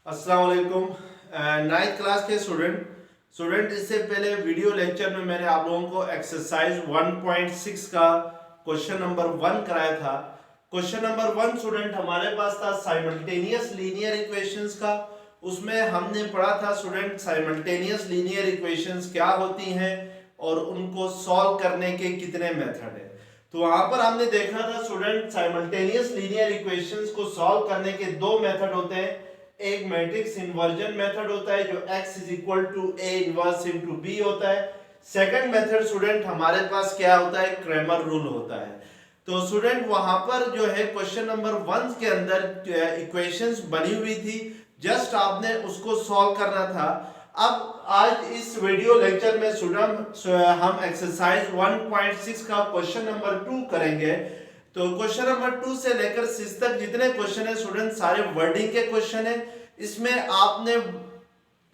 अस्सलाम वालेकुम। Ninth class के स्टूडेंट इससे पहले वीडियो लेक्चर में मैंने आप लोगों को एक्सरसाइज 1.6 का क्वेश्चन नंबर 1 कराया था। क्वेश्चन नंबर 1 स्टूडेंट हमारे पास था साइमल्टेनियस लीनियर इक्वेशंस का। उसमें हमने पढ़ा था स्टूडेंट साइमल्टेनियस लीनियर इक्वेशंस क्या होती हैं और उनको सॉल्व करने के कितने मेथड हैं। तो वहां पर हमने देखा था स्टूडेंट साइमल्टेनियस लीनियर इक्वेशंस को सॉल्व करने के दो मेथड होते हैं। एक मैट्रिक्स इन्वर्जन मेथड होता है जो x is equal to a inverse into b होता है। सेकंड मेथड स्टूडेंट हमारे पास क्या होता है, क्रेमर रूल होता है। तो स्टूडेंट वहां पर जो है क्वेश्चन नंबर 1 के अंदर इक्वेशंस बनी हुई थी, जस्ट आपने उसको सॉल्व करना था। अब आज इस वीडियो लेक्चर में स्टूडेंट हम एक्सरसाइज 1.6 का क्वेश्चन नंबर 2 करेंगे। तो क्वेश्चन नंबर 2 से लेकर 6 तक जितने क्वेश्चन है स्टूडेंट सारे वर्डिंग के क्वेश्चन है। इसमें आपने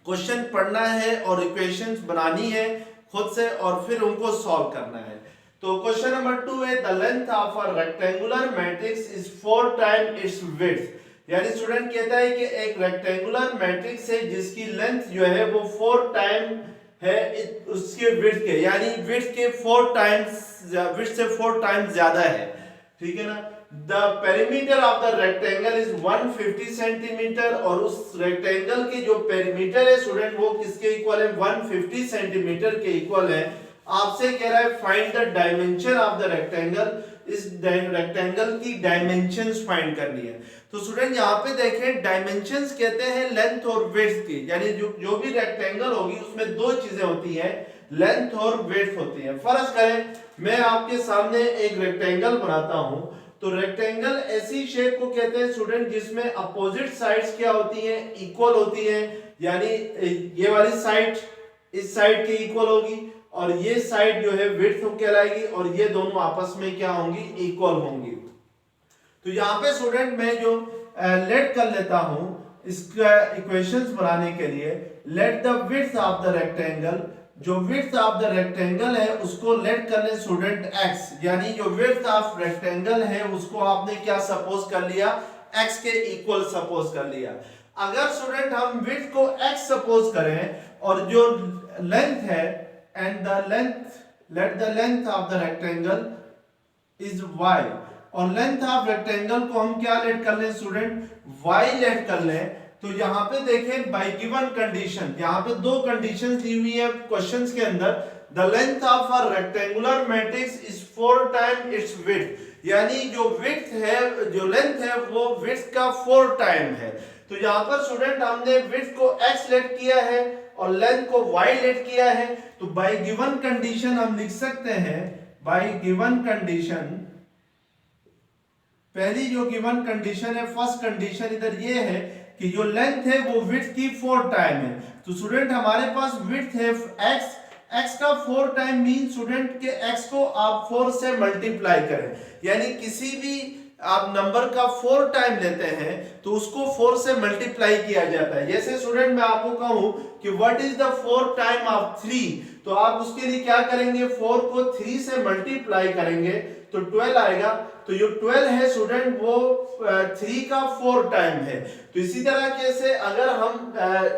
क्वेश्चन पढ़ना है और इक्वेशंस बनानी है खुद से और फिर उनको सॉल्व करना है। तो क्वेश्चन नंबर 2 है the length of a rectangular matrix is 4 time it's width. यानी स्टूडेंट कहता है कि एक रेक्टेंगुलर मैट्रिक्स है जिसकी लेंथ जो है वो 4 टाइम है उसके विड्थ के, यानी विड्थ के 4 टाइम्स, विड्थ से 4 टाइम्स ज्यादा है। ठीक है ना। The perimeter of the rectangle is 150 centimetre और उस रेक्टेंगल की जो पेरीमीटर है स्टूडेंट वो किसके इक्वल है, 150 सेंटीमीटर के इक्वल है। आपसे कह रहा है find the dimension of the rectangle. इस रेक्टेंगल की डायमेंशंस फाइंड करनी है। तो स्टूडेंट यहाँ पे देखें डायमेंशंस कहते हैं लेंथ और विड्थ की, यानी जो भी रेक्टेंगल होगी उसमें दो चीजें होती हैं, लेंथ और विड्थ होती है। फर्ज करें मैं आपके सामने एक रेक्टेंगल बनाता हूं, तो रेक्टेंगल ऐसी शेप को कहते हैं स्टूडेंट जिसमें अपोजिट साइड्स क्या होती हैं, इक्वल होती हैं। यानी ये वाली साइड इस साइड के इक्वल होगी और ये साइड जो है विड्थ कहलाएगी और ये दोनों आपस में क्या होंगी, इक्वल होंगी। तो यहाँ पे स्टूडेंट मैं जो लेट कर लेता हूं इसका इक्वेशंस बनाने के लिए, let the width of the rectangle, जो विड्थ ऑफ द रेक्टेंगल है उसको लेट कर ले स्टूडेंट x, यानी जो विड्थ ऑफ रेक्टेंगल है उसको आपने क्या सपोज कर लिया, x के इक्वल सपोज कर लिया। अगर स्टूडेंट हम विड्थ को x सपोज करें और जो लेंथ है and the length, let the length of the rectangle is y और लेंथ ऑफ रेक्टेंगल को हम क्या लेट कर लें स्टूडेंट, y लेट कर लें। तो यहाँ पे देखें बाय गिवन कंडीशन, यहाँ पे दो कंडीशन दी हुई है क्वेश्चंस के अंदर। The length of a rectangular matrix is 4 time it's width, यानी जो विड्थ है, जो लेंथ है वो विड्थ का 4 टाइम है। तो यहाँ पर स्टूडेंट हमने विड्थ को x लेट किया है और लेंथ को y लेट किया है। तो बाय गिवन कंडीशन हम लिख सकते हैं, बाय गिवन कंडीशन, पहली जो गिवन कंडीशन है, फर्स्ट कंडीशन इधर ये है कि जो लेंथ है वो विड्थ की 4 टाइम है। तो स्टूडेंट हमारे पास विड्थ है x, x का 4 टाइम मीन स्टूडेंट के x को आप 4 से मल्टीप्लाई करें, यानी किसी भी आप नंबर का 4 टाइम लेते हैं तो उसको 4 से मल्टीप्लाई किया जाता है। जैसे स्टूडेंट मैं आपको कहूं कि what is the 4 time of 3, तो आप उसके लिए क्या करेंगे, 4 को 3 से मल्टीप्लाई करेंगे तो 12 आएगा। तो जो 12 है स्टूडेंट वो 3 का 4 टाइम है। तो इसी तरह कैसे अगर हम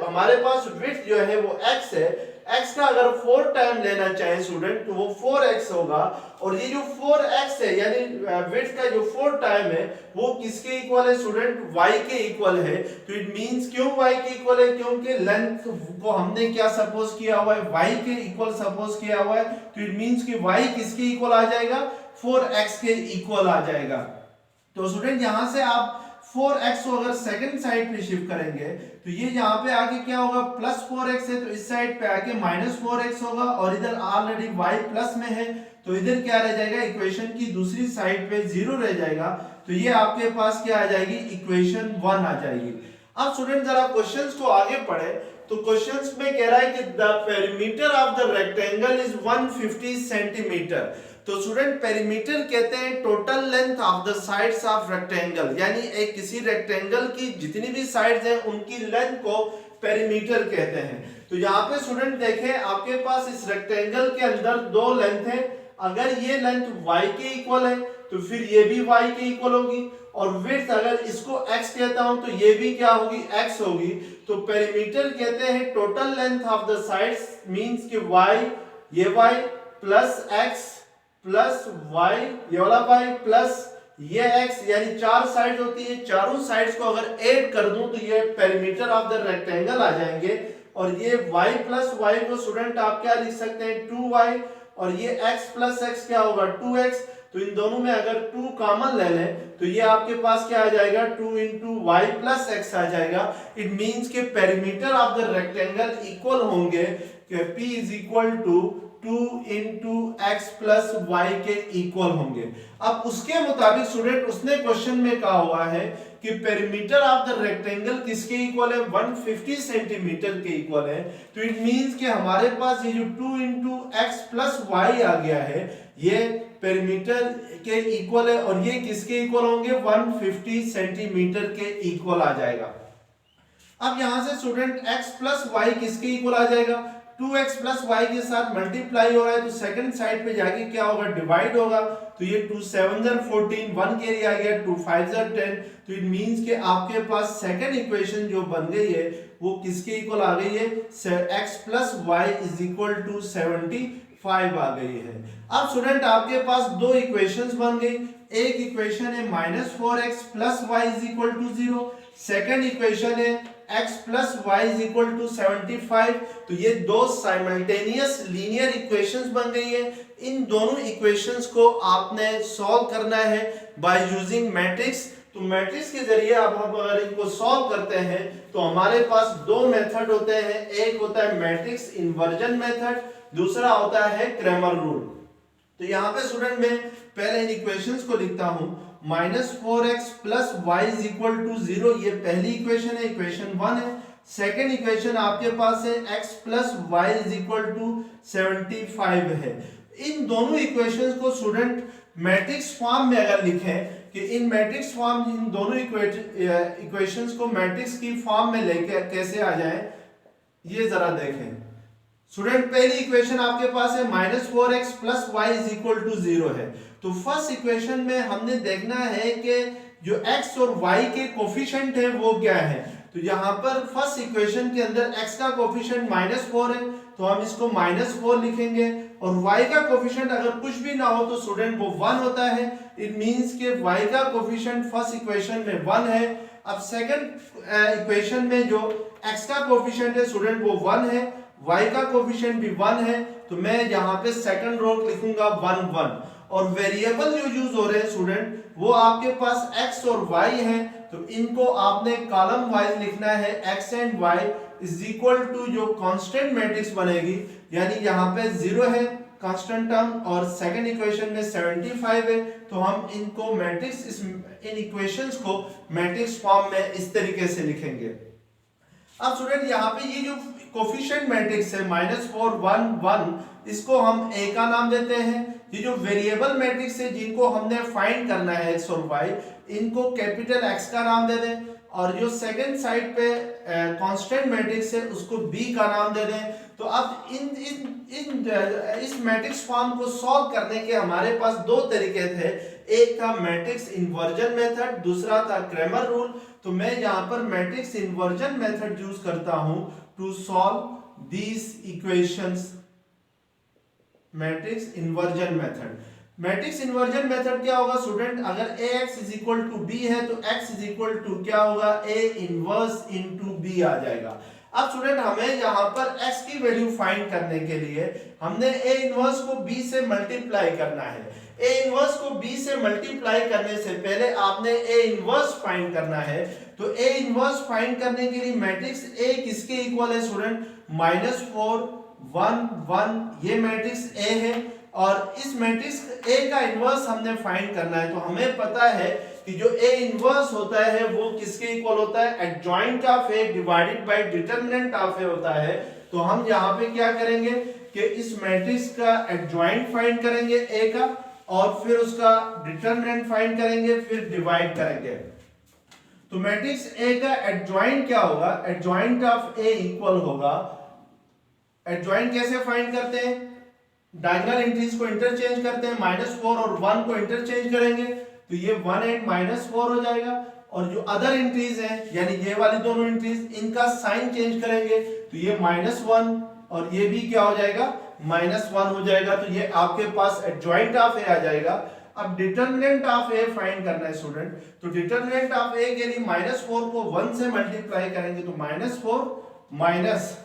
हमारे पास विड्थ जो है वो x है, x का अगर 4 टाइम लेना चाहें स्टूडेंट तो वो 4x होगा और ये जो 4x है यानी विड्थ का जो 4 टाइम है वो किसके इक्वल है स्टूडेंट, y के इक्वल है। तो इट मींस क्यों y के इक्वल है, क्योंकि लेंथ को हमने क्या सपोज किया हुआ है, y के इक्वल सपोज किया हुआ है। तो इट मींस कि y किसके इक्वल आ जाएगा, 4x के इक्वल आ जाएगा। तो स्टूडेंट यहां से आप 4x को अगर सेकंड साइड पे शिफ्ट करेंगे तो ये यहाँ पे आके क्या होगा, प्लस 4x है तो इस साइड पे आके माइनस 4x होगा और इधर ऑलरेडी y प्लस में है तो इधर क्या रह जाएगा, इक्वेशन की दूसरी साइड पे 0 रह जाएगा। तो ये आपके पास क्या आ जाएगी, इक्वेशन 1 आ जाएगी। अब स्टूडेंट जरा क्वेश्चंस को आगे पढ़े तो क्वेश्चंस में कह रहा है कि the perimeter of the rectangle is 150 centimetre. तो स्टूडेंट पेरीमीटर कहते हैं total length of the sides of rectangle, यानी एक किसी रेक्टेंगल की जितनी भी साइड्स हैं उनकी लेंथ को पेरीमीटर कहते हैं। तो यहाँ पे स्टूडेंट देखें आपके पास इस रेक्टेंगल के अंदर दो लेंथ है, अगर ये लेंथ y के इक्वल है तो फिर ये भी y के इक्वल होगी, और विड्थ अगर इसको x कहता हूं तो ये भी क्या होगी, x होगी। तो पेरीमीटर कहते हैं total length of the sides, means कि y, ये y plus x plus y, ये वाला y प्लस ये x, यानी 4 साइड होती है, चारों साइड्स को अगर ऐड कर दूं तो ये पेरीमीटर ऑफ द रेक्टेंगल आ जाएंगे। और ये y प्लस y को स्टूडेंट आप क्या लिख सकते हैं, 2y, और ये x प्लस x क्या होगा, 2x। तो इन दोनों में अगर 2 कॉमन ले लें तो ये आपके पास क्या आ जाएगा, 2 इंटू वाई प्लस एक्स आ जाएगा। इट मीन्स के perimeter of the rectangle equal होंगे कि p is equal to 2 into x plus y के इक्वल होंगे। अब उसके मुताबिक स्टूडेंट उसने क्वेश्चन में कहा हुआ है कि पेरीमीटर ऑफ द रेक्टेंगल किसके इक्वल है, 150 सेंटीमीटर के इक्वल है। तो इट मींस कि हमारे पास ये जो 2 इंटू एक्स प्लस वाई आ गया है, ये पेरीमीटर के इक्वल है, और ये किसके इक्वल होंगे, 150 सेंटीमीटर के इक्वल आ जाएगा। अब यहां से स्टूडेंट x प्लस वाई किसके इक्वल आ जाएगा, 2x प्लस वाई के साथ मल्टीप्लाई हो रहा है तो सेकंड साइड पे जाके क्या होगा, डिवाइड होगा। तो ये 2 7 14, 1 कैरी आ गया, 2 5 10। तो इट मींस कि आपके पास सेकंड इक्वेशन जो बन गई है वो किसके इक्वल आ गई है, x plus y is equal to 75 आ गई है। अब स्टूडेंट आपके पास दो इक्वेशंस बन गई, एक इक्वेशन है -4x plus y is equal to 0, second equation है x plus y is equal to 75। तो ये दो साइमल्टेनियस लीनियर इक्वेशंस बन गई है। इन दोनों इक्वेशंस को आपने सॉल्व करना है बाय यूजिंग मैट्रिक्स। तो मैट्रिक्स के जरिए अब हम अगर इनको सॉल्व करते हैं तो हमारे पास दो मेथड होते हैं, एक होता है मैट्रिक्स इन्वर्जन मेथड, दूसरा होता है क्रैमर रूल। तो यहाँ पे स्टूडेंट मैं पहले इन इक्वेशंस को लिखता हूं, -4x plus y is equal to 0, ये पहली इक्वेशन है, इक्वेशन 1 है। सेकेंड इक्वेशन आपके पास है x plus y is equal to 75 है। इन दोनों इक्वेशंस को स्टूडेंट मैट्रिक्स फॉर्म में अगर लिखें कि इन मैट्रिक्स फॉर्म, इन दोनों इक्वेशंस को मैट्रिक्स की फॉर्म में लेके कैसे आ जाए, ये जरा देखें। स्टूडेंट पहली इक्वेशन आपके पास है -4x plus y is equal to 0 है। तो फर्स्ट इक्वेशन में हमने देखना है कि जो x और y के कोफिशिएंट है वो क्या है। तो यहाँ पर फर्स्ट इक्वेशन के अंदर x का कोफिशिएंट -4 है तो हम इसको -4 लिखेंगे, और y का कोफिशिएंट अगर कुछ भी ना हो तो स्टूडेंट वो 1 होता है। इट मींस के y का कोफिशिएंट फर्स्ट इक्वेशन में 1 है। अब सेकंड इक्वेशन में जो x का कोफिशिएंट है स्टूडेंट वो 1 है, y का कोफिशिएंट भी 1 है। तो मैं यहाँ पे सेकंड रो लिखूंगा 1 1, और वेरिएबल जो यूज हो रहे हैं स्टूडेंट वो आपके पास x और y है। तो इनको आपने कॉलम वाइज लिखना है, x and y is equal to जो कांस्टेंट मैट्रिक्स बनेगी, यानी यहाँ पे 0 है कांस्टेंट टर्म और सेकंड इक्वेशन में 75 है। तो हम इनको मैट्रिक्स इन इक्वेशंस को मैट्रिक्स फॉर्म में इस तरीके से लिखेंगे। अब स्टूडेंट यहाँ पे ये जो कोफिशिएंट मैट्रिक्स है -4 1 1, इसको हम a का नाम देते हैं। ये जो वेरिएबल मैट्रिक्स है जिनको हमने फाइंड करना है x और y, इनको कैपिटल X का नाम दे दें, और जो सेकंड साइड पे कांस्टेंट मैट्रिक्स है उसको b का नाम दे दें। तो अब इस मैट्रिक्स फॉर्म को सॉल्व करने के हमारे पास दो तरीके थे, एक था मैट्रिक्स इन्वर्जन मेथड, दूसरा था क्रैमर रूल। तो मैं यहाँ पर मैट्रिक्स इन्वर्जन मेथड यूज करता हूं to solve these equations. Matrix inversion method, matrix inversion method क्या होगा स्टूडेंट, अगर ax is equal to b है तो x इज इक्वल टू क्या होगा, a इनवर्स इनटू b आ जाएगा। अब स्टूडेंट हमें यहाँ पर x की वैल्यू फाइंड करने के लिए हमने a इनवर्स को b से मल्टीप्लाई करना है। a इनवर्स को b से मल्टीप्लाई करने से पहले आपने a इनवर्स फाइंड करना है। तो a इनवर्स फाइंड करने के लिए मैट्रिक्स a किसके इक्वल है स्टूडेंट, -4 1 1, ये मैट्रिक्स A है, और इस मैट्रिक्स A का इनवर्स हमने फाइंड करना है। तो हमें पता है कि जो A इनवर्स होता है वो किसके इक्वल होता है, adjoint of A divided by determinant of A होता है। तो हम यहाँ पे क्या करेंगे कि इस मैट्रिक्स का एडजॉइंट फाइंड करेंगे A का, और फिर उसका डिटरमिनेंट फाइंड करेंगे, फिर डिवाइड करेंगे। तो मैट्रिक्स A का एडजॉइंट क्या होगा, एडजॉइंट ऑफ A इक्वल होगा, एडजॉइंट कैसे फाइंड करते हैं, डायगोनल एंट्रीज को इंटरचेंज करते हैं, -4 और 1 को इंटरचेंज करेंगे तो ये 1 एंड -4 हो जाएगा। और जो अदर एंट्रीज हैं यानी ये वाली दोनों एंट्रीज, इनका साइन चेंज करेंगे तो ये -1 और ये भी क्या हो जाएगा, -1 हो जाएगा। तो ये आपके पास एडजॉइंट ऑफ ए आ जाएगा। अब डिटरमिनेंट ऑफ ए फाइंड करना है स्टूडेंट। तो डिटरमिनेंट ऑफ ए के लिए -4 को 1 से मल्टीप्लाई करेंगे तो -4 माइनस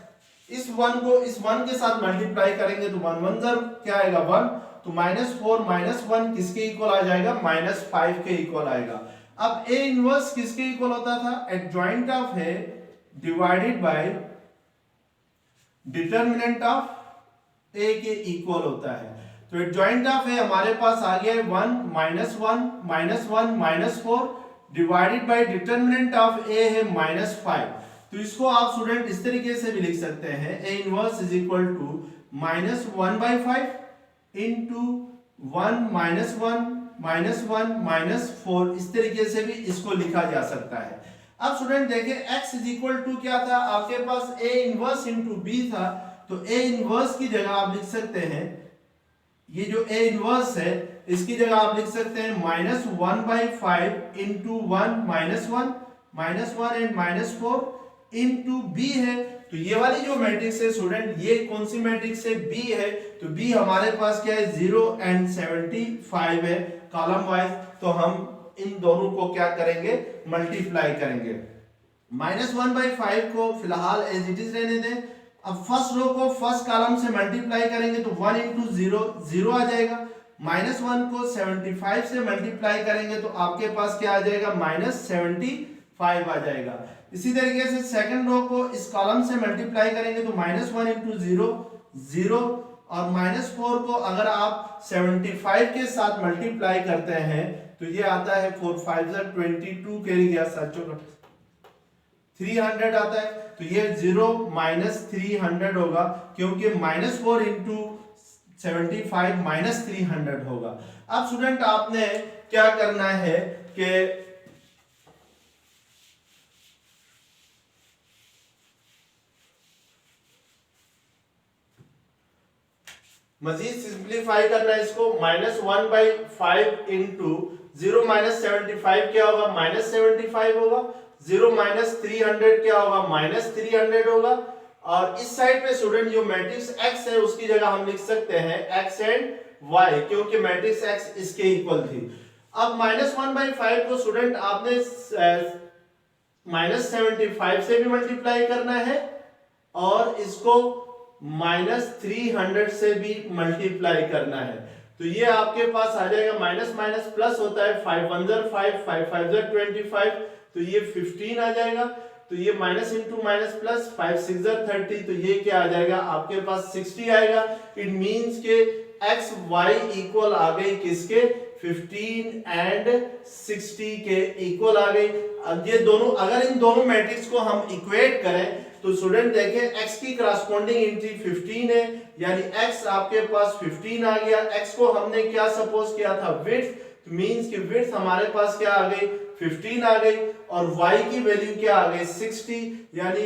इस 1 को इस 1 के साथ मल्टीप्लाई करेंगे तो 1 1 जर क्या आएगा 1, तो -4 -1 किसके इक्वल आ जाएगा, -5 के इक्वल आएगा। अब ए इनवर्स किसके इक्वल होता था, adjoint of A divided by determinant of A के इक्वल होता है। तो एडजॉइंट ऑफ ए हमारे पास आ गया है 1 -1 -4 डिवाइडेड बाय डिटरमिनेंट ऑफ ए है -5। तो इसको आप स्टूडेंट इस तरीके से भी लिख सकते हैं, a inverse is equal to -1/5 into 1 -1 -4, इस तरीके से भी इसको लिखा जा सकता है। अब स्टूडेंट देखिए x इज इक्वल टू क्या था आपके पास, a इनवर्स इंटू बी था। तो a इनवर्स की जगह आप लिख सकते हैं, ये जो a इनवर्स है इसकी जगह आप लिख सकते हैं -1/5 इंटू 1 -1 एंड -4 इंटू बी है। तो ये वाली जो मैट्रिक्स है स्टूडेंट, ये कौन सी मैट्रिक्स है, बी है। तो बी हमारे पास क्या है 0 एंड 75 है कॉलम वाइज। तो हम इन दोनों को क्या करेंगे, मल्टीप्लाई करेंगे। -1/5 को फिलहाल एज इट इज रहने दें। अब फर्स्ट रो को फर्स्ट कॉलम से मल्टीप्लाई करेंगे तो 1 इंटू 0 0 आ जाएगा। -1 को 75 से मल्टीप्लाई करेंगे तो आपके पास क्या आ जाएगा, -75 आ जाएगा। इसी तरीके से सेकंड रो को इस कॉलम से मल्टीप्लाई करेंगे तो -1 इंटू 0 0 और -4 को अगर आप 75 के साथ मल्टीप्लाई करते हैं तो ये आता है 4 5 22 कैरी गया 300 आता है। तो ये 0 -300 होगा क्योंकि -4 इंटू 75 -300 होगा। अब स्टूडेंट आपने क्या करना है कि मजीद सिंप्लीफाई करना है इसको। -1/5 इंटू 0 -75 क्या होगा, -75 होगा। 0 -300 क्या होगा, -300 होगा। और इस साइड पे स्टूडेंट जो मैट्रिक्स x है उसकी जगह हम लिख सकते हैं x एंड y, क्योंकि मैट्रिक्स x इसके इक्वल थी। अब -1/5 को स्टूडेंट आपने -75 से भी मल्टीप्लाई करना है और इसको -300 से भी मल्टीप्लाई करना है। तो ये आपके पास आ जाएगा माइनस माइनस प्लस होता है 5 1 5 5 5 25, तो ये 15 आ जाएगा। तो ये माइनस इंटू माइनस प्लस 5 6 30, तो ये क्या आ जाएगा आपके पास 60 आएगा। इट मींस के एक्स वाई इक्वल आ गई किसके, 15 एंड 60 के इक्वल आ गई। अब ये दोनों अगर इन दोनों मैट्रिक्स को हम इक्वेट करें तो स्टूडेंट देखें x की करस्पॉन्डिंग एंट्री 15 है, यानी x आपके पास 15 आ गया। x को हमने क्या सपोज किया था, विड्थ, मींस कि विड्थ हमारे पास क्या आ गई 15 आ गई। और y की वैल्यू क्या आ गई 60, यानी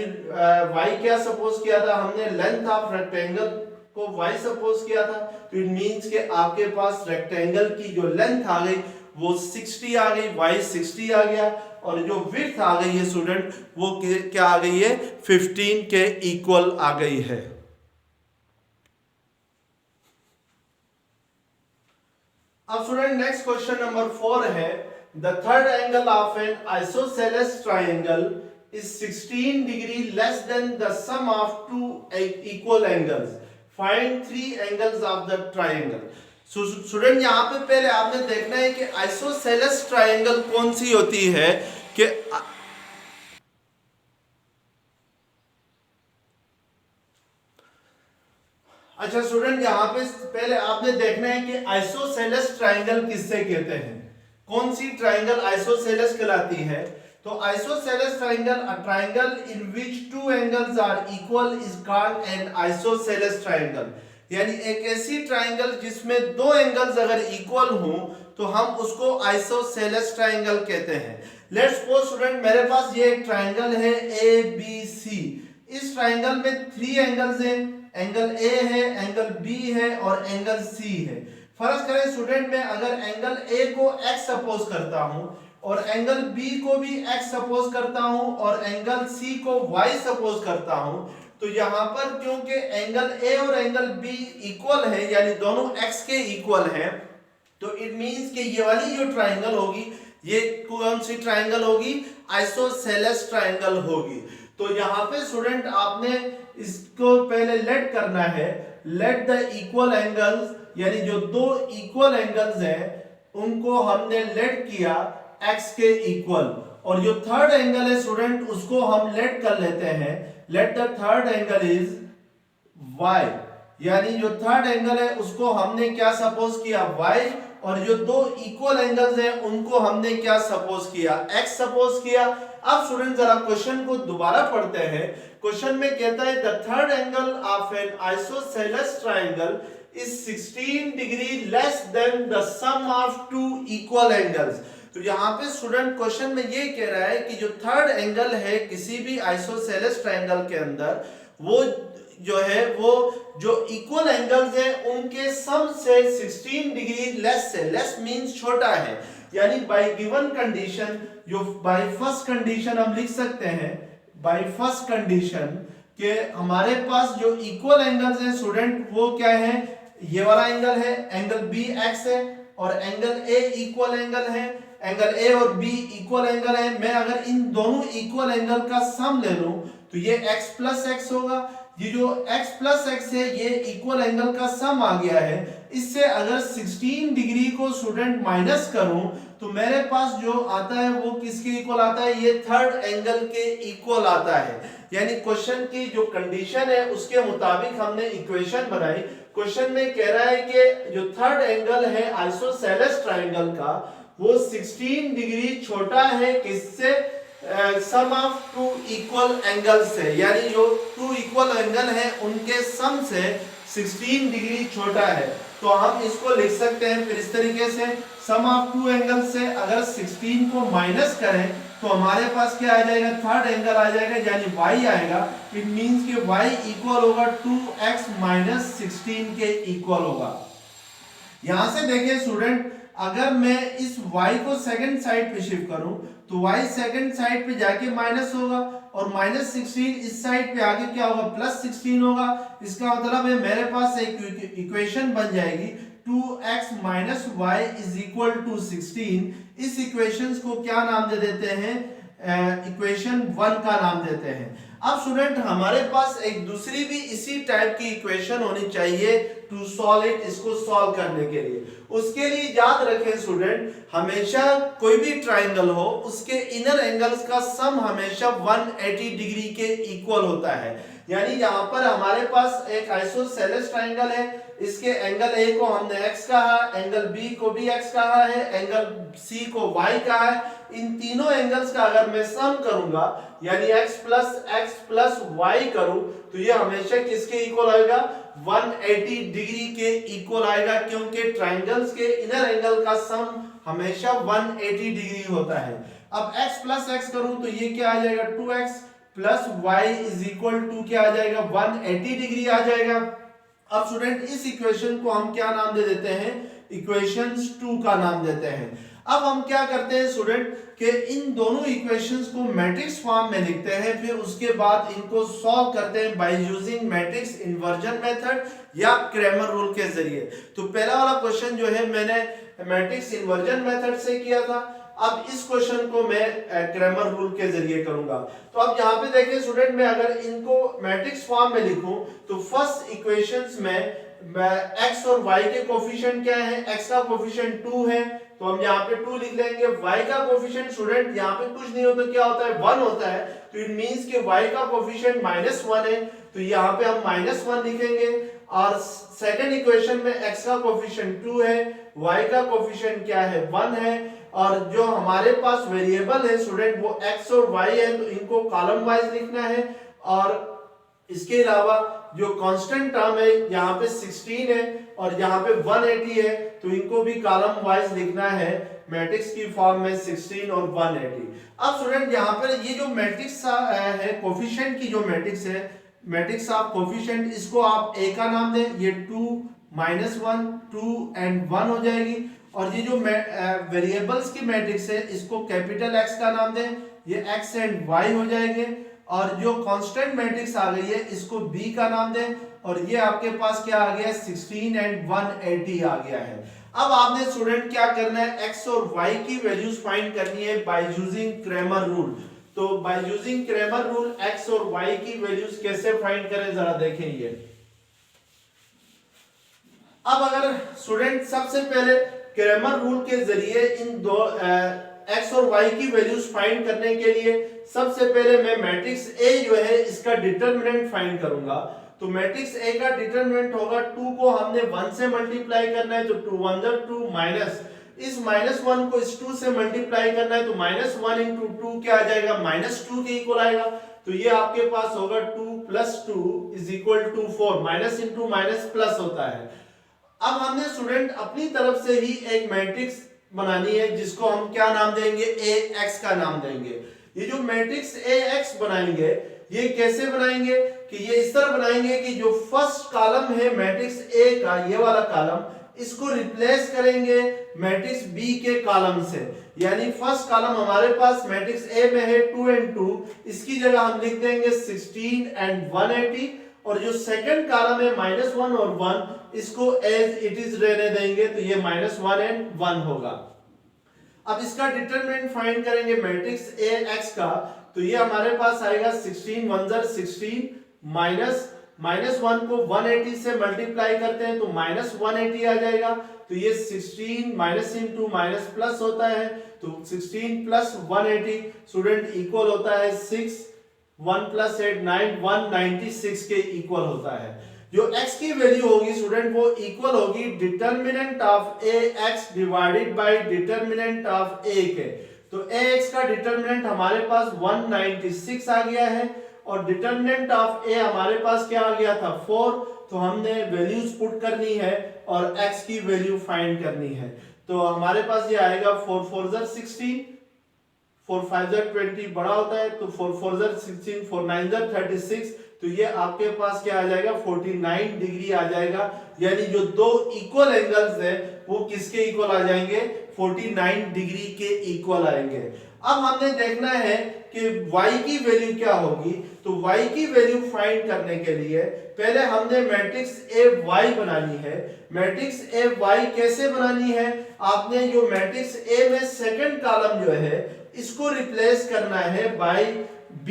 y क्या सपोज किया था हमने, लेंथ ऑफ रेक्टेंगल को y सपोज किया था। तो इट मींस कि आपके पास रेक्टेंगल की जो लेंथ आ गई वो 60 आ गई, y 60 आ गया। और जो विड्थ आ गई है स्टूडेंट वो क्या आ गई है, 15 के इक्वल आ गई है। अब स्टूडेंट नेक्स्ट क्वेश्चन नंबर 4 है, the third angle of an isosceles triangle is 16 degree less than the sum of two equal angles. Find three angles of the triangle. Student यहाँ पे पहले आपने देखना है कि आइसोसेलेस ट्राइंगल कौन सी होती है कि अच्छा स्टूडेंट यहाँ पे पहले आपने देखना है कि आइसोसेलेस ट्राइंगल किससे कहते हैं, कौन सी ट्राइंगल आइसोसेलेस कहलाती है। तो isosceles triangle, a triangle in which two angles are equal is called an isosceles triangle। यानी एक ऐसी ट्राइंगल जिसमें दो एंगल्स अगर इक्वल हो तो हम उसको आइसोसेलेस ट्राइंगल कहते हैं। लेट्स सपोज स्टूडेंट मेरे पास ये एक ट्राइंगल है ए बी सी। इस ट्राइंगल में 3 एंगल्स हैं, एंगल ए है, एंगल बी है और एंगल सी है। फर्ज करें स्टूडेंट, मैं अगर एंगल ए को x सपोज करता हूं और एंगल बी को भी x सपोज करता हूं और एंगल सी को y सपोज करता हूं, तो यहां पर क्योंकि एंगल ए और एंगल बी इक्वल है, यानी दोनों x के इक्वल है, तो इट मींस कि ये वाली जो ट्रायंगल होगी, ये कौन सी ट्रायंगल होगी? आइसोसेलेस ट्रायंगल होगी। तो यहाँ पे स्टूडेंट आपने इसको पहले लेट करना है, लेट द इक्वल एंगल्स, यानी जो दो इक्वल एंगल्स हैं उनको हमने लेट किया x के इक्वल, और जो थर्ड एंगल है स्टूडेंट उसको हम लेट कर लेते हैं, let the third angle is y, यानी जो थर्ड एंगल है उसको हमने क्या सपोज किया? y, और जो दो इक्वल एंगल्स हैं उनको हमने क्या सपोज किया? x सपोज किया। अब स्टूडेंट जरा क्वेश्चन को दोबारा पढ़ते हैं। क्वेश्चन में कहता है the third angle of an isosceles triangle is 16 degree less than the sum of two equal angles. तो यहाँ पे स्टूडेंट क्वेश्चन में ये कह रहा है कि जो थर्ड एंगल है किसी भी आइसोसेलेस ट्रायंगल के अंदर, वो जो है वो जो इक्वल एंगल्स हैं उनके सम से 16 डिग्री लेस है। लेस मींस छोटा है, यानी बाय गिवन कंडीशन, जो बाय फर्स्ट कंडीशन हम लिख सकते हैं, बाय फर्स्ट कंडीशन कि हमारे पास जो इक्वल एंगल्स हैं स्टूडेंट वो क्या है? ये वाला एंगल है, एंगल बी एक्स है, और एंगल ए इक्वल एंगल है, एंगल ए और बी इक्वल एंगल है। मैं अगर इन दोनों इक्वल एंगल का सम ले लूं तो ये x प्लस एक्स होगा। ये जो x प्लस एक्स है ये इक्वल एंगल का सम आ गया है। इससे अगर 16 डिग्री को स्टूडेंट माइनस करूं तो मेरे पास जो आता है वो किसके इक्वल आता है? ये थर्ड एंगल के इक्वल आता है। यानी क्वेश्चन की जो कंडीशन है उसके मुताबिक हमने इक्वेशन बनाई। क्वेश्चन में कह रहा है कि जो थर्ड एंगल है आइसोसेलेस ट्रायंगल का वो 16 डिग्री छोटा है किससे? सम ऑफ टू इक्वल एंगल से, यानी जो टू इक्वल एंगल है उनके सम से 16 डिग्री छोटा है। तो हम इसको लिख सकते हैं फिर इस तरीके से, सम ऑफ टू एंगल से अगर 16 को माइनस करें तो हमारे पास क्या आ जाएगा? थर्ड एंगल आ जाएगा, यानी y आएगा। इट मींस कि y इक्वल होगा 2x माइनस 16 के इक्वल होगा। यहां से देखिए स्टूडेंट, अगर मैं इस y को सेकंड साइड पे शिफ्ट करूं तो y सेकंड साइड पे जाके माइनस होगा, और माइनस 16 इस साइड पे आके क्या होगा? प्लस 16 होगा। इसका मतलब है मेरे पास एक इक्वेशन बन जाएगी 2x minus y is equal to 16। इस इक्वेशन को क्या नाम दे देते हैं? इक्वेशन 1 का नाम देते हैं। अब स्टूडेंट हमारे पास एक दूसरी भी इसी टाइप की इक्वेशन होनी चाहिए टू सॉल्व इट, इसको सॉल्व करने के लिए। उसके लिए याद रखें स्टूडेंट, हमेशा कोई भी ट्रायंगल हो उसके इनर एंगल्स का सम हमेशा 180 डिग्री के इक्वल होता है। यानी यहाँ पर हमारे पास एक आइसोसेलेस ट्रायंगल है, इसके एंगल ए को हमने x कहा, एंगल बी को भी x कहा है, एंगल सी को y कहा है। इन तीनों एंगल्स का अगर मैं सम करूंगा यानी x प्लस y करूं तो ये हमेशा किसके इक्वल आएगा? 180 डिग्री के इक्वल आएगा, क्योंकि ट्रायंगल्स के इनर एंगल का सम हमेशा 180 डिग्री होता है। अब x प्लस एक्स करूं तो ये क्या आ जाएगा? 2x plus y is equal to क्या आ जाएगा? 180 डिग्री आ जाएगा। अब स्टूडेंट इस इक्वेशन को हम क्या नाम दे देते हैं? इक्वेशंस 2 का नाम देते हैं। अब हम क्या करते हैं स्टूडेंट कि इन दोनों इक्वेशंस को मैट्रिक्स फॉर्म में लिखते हैं, फिर उसके बाद इनको सॉल्व करते हैं by using matrix inversion method या क्रैमर रूल के जरिए। तो पहला वाला क्वेश्चन जो है मैंने मैट्रिक्स इन्वर्जन मेथड से किया था, अब इस क्वेश्चन को मैं क्रैमर रूल के जरिए करूंगा। तो अब यहाँ पे देखिए स्टूडेंट, मैं अगर इनको मैट्रिक्स फॉर्म में लिखूं तो फर्स्ट इक्वेशंस में x और y के कोफिशिएंट क्या है? x का कोफिशिएंट 2 है तो हम यहाँ पे 2 लिख लेंगे। y का कोफिशिएंट स्टूडेंट यहाँ पे कुछ नहीं होता, क्या होता है? 1 होता है। तो इट मींस कि y का कोफिशिएंट -1 है, तो यहाँ पे हम -1 लिखेंगे। और सेकंड इक्वेशन में x का कोफिशिएंट 2 है, y का कोफिशिएंट क्या है? 1 है, और जो हमारे पास वेरिएबल है स्टूडेंट वो x और y है, तो इनको कॉलम वाइज लिखना है। और इसके अलावा जो कांस्टेंट टर्म है यहाँ पे 16 है और यहाँ पे 180 है, तो इनको भी कॉलम वाइज लिखना है मैट्रिक्स की फॉर्म में 16 और 180। अब स्टूडेंट यहाँ पर ये जो मैट्रिक्स है, कोफिशिएंट की जो मैट्रिक्स है मैट्रिक्स ऑफ कोफिशिएंट, इसको आप ए का नाम दें, ये 2 -1 2 एंड 1 हो जाएगी। और ये जो वेरिएबल्स की मैट्रिक्स है इसको कैपिटल एक्स का नाम दें, ये एक्स एंड वाई हो जाएंगे। और जो कांस्टेंट मैट्रिक्स आ गई है इसको बी का नाम दें, और ये आपके पास क्या आ गया, 16 एंड 180 आ गया है। अब आपने स्टूडेंट क्या करना है, एक्स और वाई की वैल्यूज फाइंड करनी है बाय यूजिंग क्रैमर रूल। तो by using Cramer rule x और वाई की वैल्यूज कैसे फाइंड करें, जरा देखें ये। अब अगर स्टूडेंट सबसे पहले क्रैमर रूल के जरिए इन दो एक्स और वाई की वैल्यूज फाइंड करने के लिए सबसे पहले मैं मैट्रिक्स ए जो है इसका डिटरमिनेंट फाइंड करूंगा। तो मैट्रिक्स ए का डिटरमिनेंट होगा 2 को हमने 1 से मल्टीप्लाई करना है, तो 2 1 जा 2 माइनस इस -1 को इस 2 से मल्टीप्लाई करना है, तो -1 इंटू 2 क्या आ जाएगा, -2 के इक्वल आएगा। तो ये आपके पास होगा 2 + 2 is equal to 4, minus into minus plus होता है। अब हमने स्टूडेंट अपनी तरफ से ही एक मैट्रिक्स बनानी है जिसको हम क्या नाम देंगे, AX का नाम देंगे। ये जो मैट्रिक्स AX बनाएंगे ये कैसे बनाएंगे कि ये इस तरह बनाएंगे कि जो फर्स्ट कॉलम है मैट्रिक्स A का, ये वाला कॉलम, इसको रिप्लेस करेंगे मैट्रिक्स B के कॉलम से। यानी फर्स्ट कॉलम हमारे पास मैट्रिक्स A में है 2 एंड 2, इसकी जगह हम लिख देंगे 16 एंड 180। और जो सेकंड कॉलम है -1 और 1, इसको एज इट इज रहने देंगे, तो ये -1 एंड 1 होगा। अब इसका डिटरमिनेंट फाइंड करेंगे मैट्रिक्स AX का, तो ये हमारे पास आएगा 16 1 जा 16 -1 को 180 से मल्टीप्लाई करते हैं तो -180 आ जाएगा। तो ये 16 माइनस इंटू माइनस प्लस होता है, तो 16 + 180 स्टूडेंट इक्वल होता है 6, 1 + 8 9 196 के इक्वल होता है। जो x की वैल्यू होगी स्टूडेंट वो इक्वल होगी determinant of AX divided by determinant of A के। तो AX का डिटरमिनेंट हमारे पास 196 आ गया है और डिटरमिनेंट ऑफ A हमारे पास क्या आ गया था 4। तो हमने वैल्यूज पुट करनी है और x की वैल्यू फाइंड करनी है। तो हमारे पास ये आएगा 4 4 जा 16, 4 5 जा 20 बड़ा होता है, तो 4 4 जा 16, 4 9 जा 36, तो ये आपके पास क्या आ जाएगा 49 डिग्री आ जाएगा। यानी जो दो इक्वल एंगल्स है वो किसके इक्वल आ जाएंगे, 49 डिग्री के इक्वल आएंगे। अब हमने देखना है कि y की वैल्यू क्या होगी। तो y की वैल्यू फाइंड करने के लिए पहले हमने मैट्रिक्स AY बनानी है। मैट्रिक्स AY कैसे बनानी है, आपने जो मैट्रिक्स A में सेकंड कॉलम जो है इसको रिप्लेस करना है बाय B,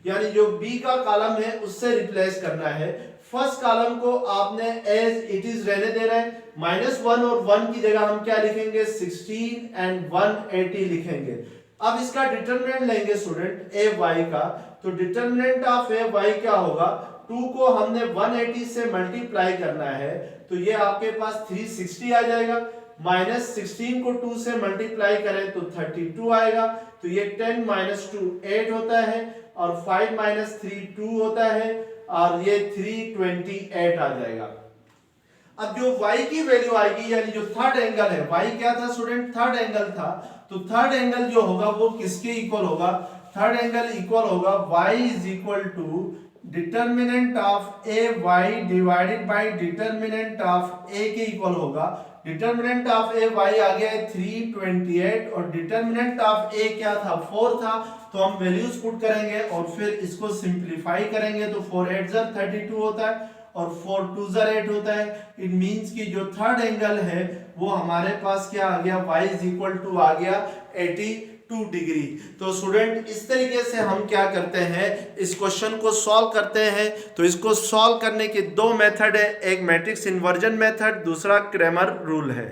यानी जो B का कॉलम है उससे रिप्लेस करना है। फर्स्ट कॉलम को आपने एज इट इज रहने देना है, -1 और 1 की जगह हम क्या लिखेंगे 16 एंड 180 लिखेंगे। अब इसका डिटरमिनेंट लेंगे स्टूडेंट AY का, तो डिटरमिनेंट ऑफ AY क्या होगा, 2 को हमने 180 से मल्टीप्लाई करना है, तो ये आपके पास 360 आ जाएगा। -16 को 2 से मल्टीप्लाई करें तो 32 आएगा। तो ये 10 - 2 8 होता है और 5 - 3 2 होता है और ये 328 आ जाएगा। अब जो y की वैल्यू आएगी यानी जो थर्ड एंगल है, y क्या था स्टूडेंट, थर्ड एंगल था, तो थर्ड एंगल जो होगा वो किसके इक्वल होगा, थर्ड एंगल इक्वल होगा y = determinant of AY divided by determinant of A के इक्वल होगा। डिटरमिनेंट ऑफ AY आ गया है 328 और डिटरमिनेंट ऑफ A क्या था 4 था। तो हम वैल्यूज पुट करेंगे और फिर इसको सिंपलीफाई करेंगे, तो 4 8 जा 32 होता है और 4 2 जा 8 होता है। इट मींस कि जो थर्ड एंगल है वो हमारे पास क्या आ गया, y = आ गया 82 डिग्री। तो स्टूडेंट इस तरीके से हम क्या करते हैं, इस क्वेश्चन को सॉल्व करते हैं। तो इसको सॉल्व करने के दो मेथड है, एक मैट्रिक्स इन्वर्जन मेथड, दूसरा क्रैमर रूल है।